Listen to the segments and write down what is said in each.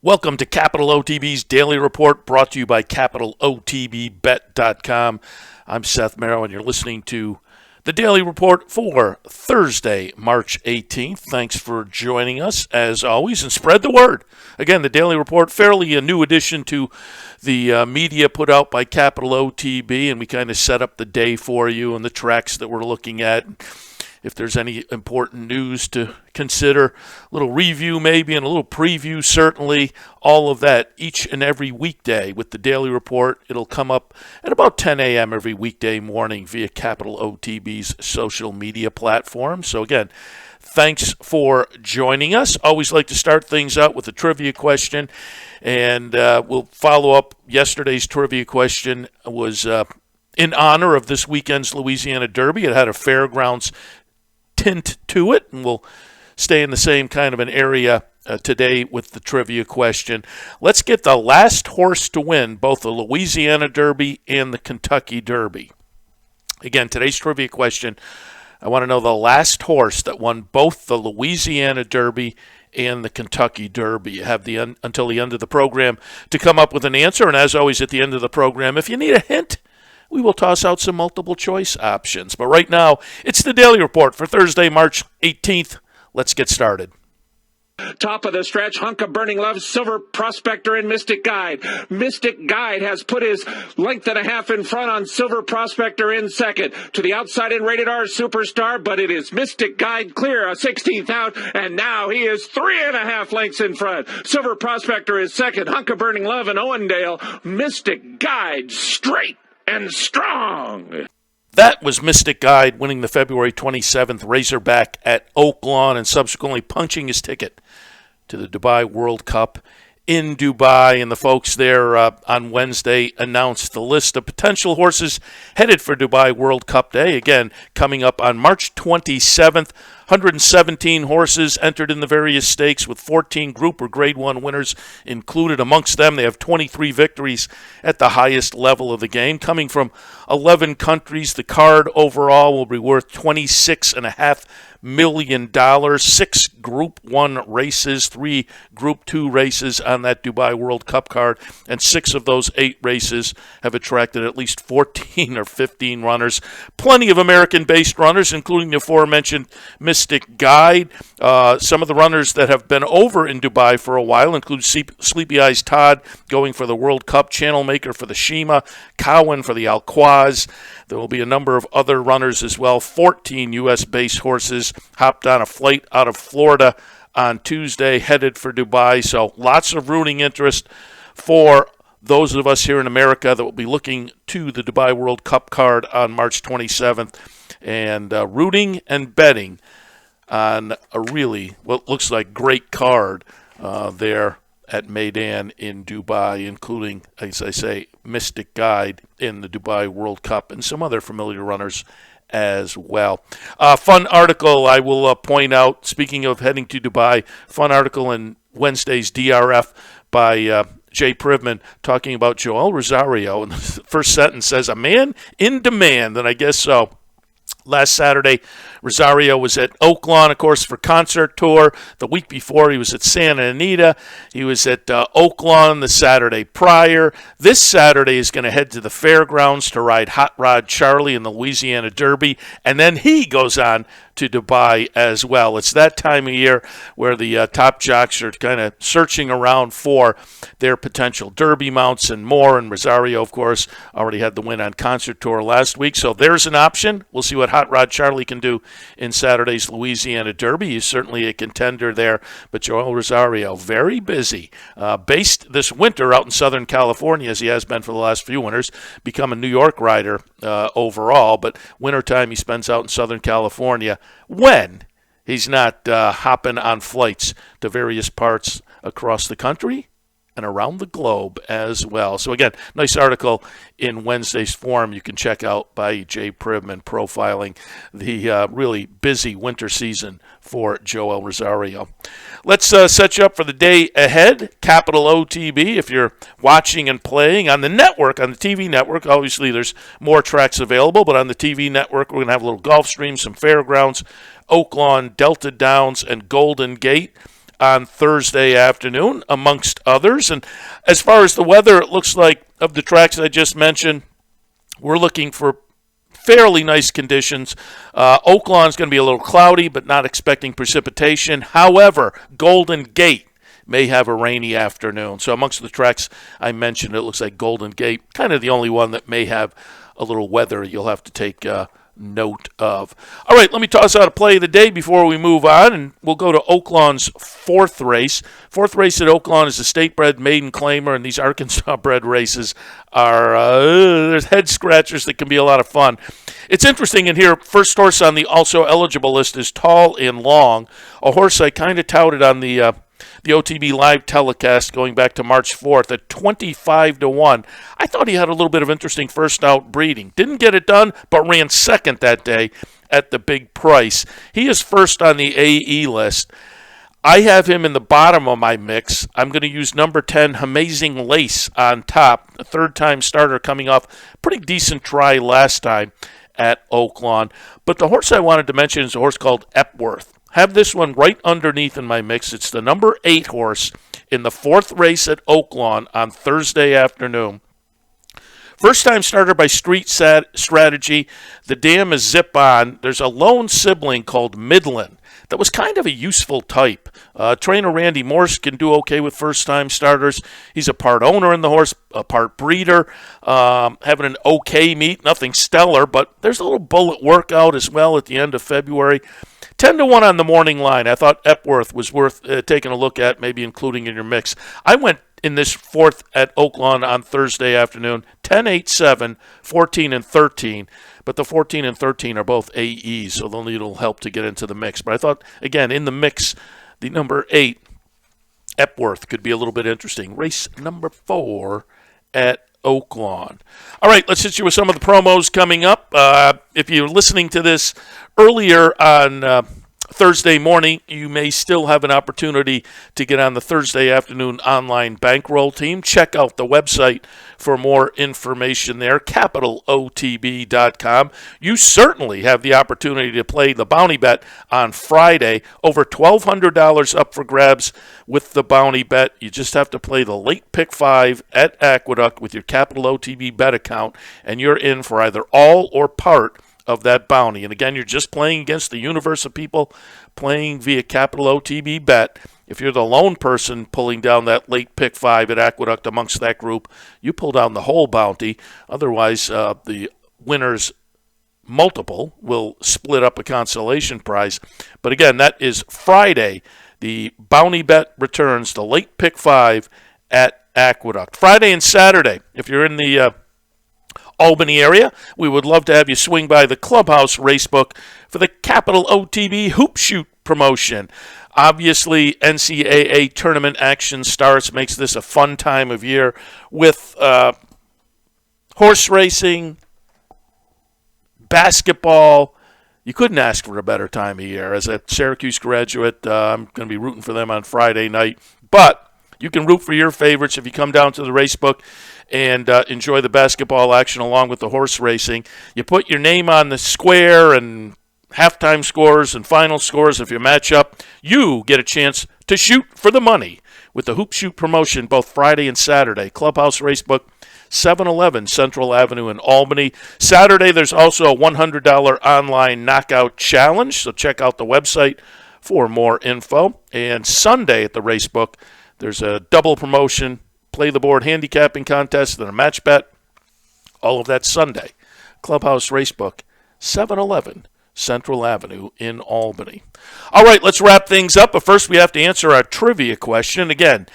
Welcome to Capital OTB's Daily Report, brought to you by CapitalOTBBet.com. I'm Seth Merrow, and you're listening to the Daily Report for Thursday, March 18th. Thanks for joining us, as always, and spread the word. Again, the Daily Report, fairly a new addition to the media put out by Capital OTB, and we kind of set up the day for you and the tracks that we're looking at. If there's any important news to consider, a little review maybe and a little preview certainly, all of that each and every weekday with the Daily Report. It'll come up at about 10 a.m. every weekday morning via Capital OTB's social media platform. So again, thanks for joining us. Always like to start things out with a trivia question, and we'll follow up. Yesterday's trivia question was in honor of this weekend's Louisiana Derby. It had a fairgrounds tint to it, and we'll stay in the same kind of an area today with the trivia question. Let's get the last horse to win both the Louisiana Derby and the Kentucky Derby. Again, today's trivia question, I want to know the last horse that won both the Louisiana Derby and the Kentucky Derby. You have until the end of the program to come up with an answer, and as always at the end of the program, if you need a hint, we will toss out some multiple choice options. But right now, it's the Daily Report for Thursday, March 18th. Let's get started. Top of the stretch, Hunk of Burning Love, Silver Prospector, and Mystic Guide. Mystic Guide has put his length and a half in front on Silver Prospector in second. To the outside in Rated R Superstar, but it is Mystic Guide clear, a 16th out, and now he is 3.5 lengths in front. Silver Prospector is second, Hunk of Burning Love and Owendale. Mystic Guide straight and strong. That was Mystic Guide winning the February 27th Razorback at Oaklawn and subsequently punching his ticket to the Dubai World Cup in Dubai. And the folks there on Wednesday announced the list of potential horses headed for Dubai World Cup Day. Again, coming up on March 27th. 117 horses entered in the various stakes, with 14 Group or Grade 1 winners included. Amongst them, they have 23 victories at the highest level of the game. Coming from 11 countries, the card overall will be worth $26.5 million. 6 Group 1 races, 3 Group 2 races on that Dubai World Cup card, and 6 of those 8 races have attracted at least 14 or 15 runners. Plenty of American-based runners, including the aforementioned Mystic Guide. Some of the runners that have been over in Dubai for a while include Sleepy Eyes Todd going for the World Cup, Channel Maker for the Shima, Cowan for the Alquaz. There will be a number of other runners as well. 14 U.S.-based horses hopped on a flight out of Florida on Tuesday, headed for Dubai. So lots of rooting interest for those of us here in America that will be looking to the Dubai World Cup card on March 27th and rooting and betting on a really, what looks like, great card there at Meydan in Dubai, including, as I say, Mystic Guide in the Dubai World Cup and some other familiar runners as well. Fun article I will point out, speaking of heading to Dubai, fun article in Wednesday's DRF by Jay Privman talking about Joel Rosario. And the first sentence says, "A man in demand," and I guess so. Last Saturday, Rosario was at Oaklawn, of course, for concert tour. The week before, he was at Santa Anita. He was at Oaklawn the Saturday prior. This Saturday, he's going to head to the fairgrounds to ride Hot Rod Charlie in the Louisiana Derby. And then he goes on to Dubai as well. It's that time of year where the top jocks are kind of searching around for their potential Derby mounts and more. And Rosario, of course, already had the win on concert tour last week. So there's an option. We'll see what Hot Rod Charlie can do in Saturday's Louisiana Derby. He's certainly a contender there. But Joel Rosario, very busy. Based this winter out in Southern California, as he has been for the last few winters, become a New York rider overall. But wintertime he spends out in Southern California when he's not hopping on flights to various parts across the country and around the globe as well. So again, nice article in Wednesday's Forum you can check out by Jay Privman profiling the really busy winter season for Joel Rosario. Let's set you up for the day ahead. Capital OTB, if you're watching and playing on the network, on the TV network, obviously there's more tracks available, but on the TV network we're going to have a little Gulfstream, some fairgrounds, Oaklawn, Delta Downs, and Golden Gate. on Thursday afternoon, amongst others. And as far as the weather, it looks like of the tracks I just mentioned, we're looking for fairly nice conditions. Oaklawn's going to be a little cloudy, but not expecting precipitation. However, Golden Gate may have a rainy afternoon. So amongst the tracks I mentioned, it looks like Golden Gate, kind of the only one that may have a little weather you'll have to take note of. All right, let me toss out a play of the day before we move on, and we'll go to Oaklawn's fourth race. Fourth race at Oaklawn is a state-bred maiden claimer, and these Arkansas-bred races are there's head scratchers that can be a lot of fun. It's interesting in here, first horse on the also eligible list is Tall and Long, a horse I kind of touted on the OTB live telecast going back to March 4th at 25-1. I thought he had a little bit of interesting first out breeding. Didn't get it done, but ran second that day at the big price. He is first on the AE list. I have him in the bottom of my mix. I'm going to use number 10, Amazing Lace, on top. A third-time starter coming off pretty decent try last time at Oaklawn. But the horse I wanted to mention is a horse called Epworth. Have this one right underneath in my mix. It's the number 8 horse in the fourth race at Oaklawn on Thursday afternoon. First-time starter by Street Strategy. The dam is Zip On. There's a lone sibling called Midland that was kind of a useful type. Trainer Randy Morse can do okay with first-time starters. He's a part owner in the horse, a part breeder, having an okay meet, nothing stellar, but there's a little bullet workout as well at the end of February. 10-1 on the morning line. I thought Epworth was worth taking a look at, maybe including in your mix. I went in this fourth at Oaklawn on Thursday afternoon, 10, 8, 7, 14, and 13. But the 14 and 13 are both AEs, so they'll need a little help to get into the mix. But I thought, again, in the mix, the number 8, Epworth, could be a little bit interesting. Race number 4 at Oaklawn. All right, let's hit you with some of the promos coming up. If you're listening to this earlier on Thursday morning, you may still have an opportunity to get on the Thursday afternoon online bankroll team. Check out the website for more information there, capitalotb.com. You certainly have the opportunity to play the bounty bet on Friday. Over $1,200 up for grabs with the bounty bet. You just have to play the late pick 5 at Aqueduct with your Capital OTB bet account, and you're in for either all or part of that bounty. And again, you're just playing against the universe of people playing via Capital OTB bet. If you're the lone person pulling down that late pick 5 at Aqueduct amongst that group, you pull down the whole bounty. Otherwise, the winner's multiple will split up a consolation prize. But again, that is Friday. The bounty bet returns the late pick 5 at Aqueduct. Friday and Saturday, if you're in the Albany area, we would love to have you swing by the Clubhouse Racebook for the Capital OTB Hoop Shoot promotion. Obviously, NCAA tournament action starts, makes this a fun time of year with horse racing, basketball. You couldn't ask for a better time of year. As a Syracuse graduate, I'm going to be rooting for them on Friday night. But you can root for your favorites if you come down to the Racebook and enjoy the basketball action along with the horse racing. You put your name on the square and halftime scores and final scores. If you match up, you get a chance to shoot for the money with the Hoop Shoot promotion both Friday and Saturday. Clubhouse Racebook, 711 Central Avenue in Albany. Saturday, there's also a $100 online knockout challenge, so check out the website for more info. And Sunday at the Racebook, there's a double promotion, play the board handicapping contest, and a match bet. All of that Sunday. Clubhouse Racebook, 711 Central Avenue in Albany. All right, let's wrap things up. But first, we have to answer our trivia question. Again,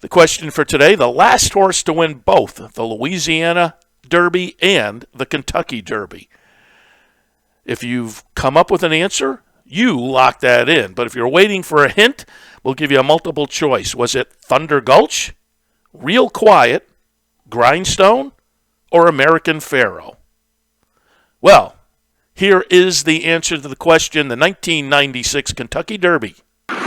the question for today, the last horse to win both the Louisiana Derby and the Kentucky Derby. If you've come up with an answer, you lock that in. But if you're waiting for a hint, we'll give you a multiple choice. Was it Thunder Gulch, Real Quiet, Grindstone, or American Pharoah? Well, here is the answer to the question, the 1996 Kentucky Derby.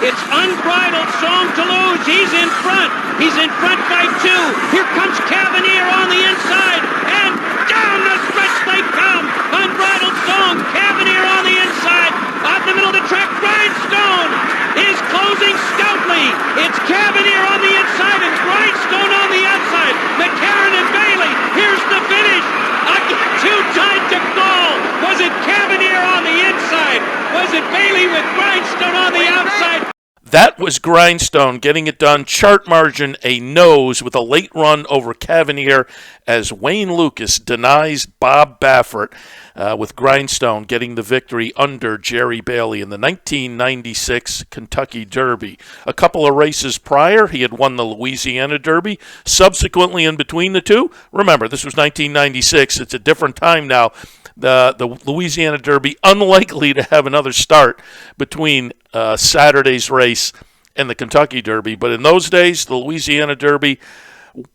It's Unbridled Song to lose. He's in front. He's in front by 2. Here comes Cavanier on the inside. And down the stretch they come. Unbridled Song. Cavanier on the inside. Out in the middle of the track. Grindstone is closing stout Bradley. It's Cavalier on the inside. It's Grindstone on the outside. McCarron and Bailey. Here's the finish. Again, too tight to call. Was it Cavalier on the inside? Was it Bailey with Grindstone on the outside? That was Grindstone getting it done. Chart margin a nose with a late run over Cavalier as Wayne Lucas denies Bob Baffert with Grindstone getting the victory under Jerry Bailey in the 1996 Kentucky Derby. A couple of races prior, he had won the Louisiana Derby. Subsequently, in between the two, remember, this was 1996. It's a different time now. The Louisiana Derby, unlikely to have another start between Saturday's race and the Kentucky Derby. But in those days, the Louisiana Derby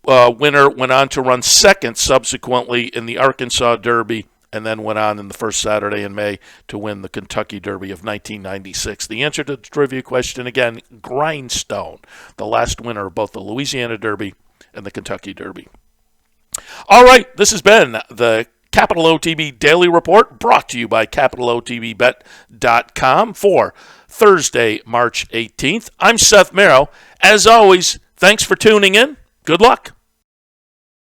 winner went on to run second subsequently in the Arkansas Derby, and then went on in the first Saturday in May to win the Kentucky Derby of 1996. The answer to the trivia question, again, Grindstone, the last winner of both the Louisiana Derby and the Kentucky Derby. All right, this has been the Capital OTB Daily Report, brought to you by CapitalOTBBet.com for Thursday, March 18th. I'm Seth Merrow. As always, thanks for tuning in. Good luck.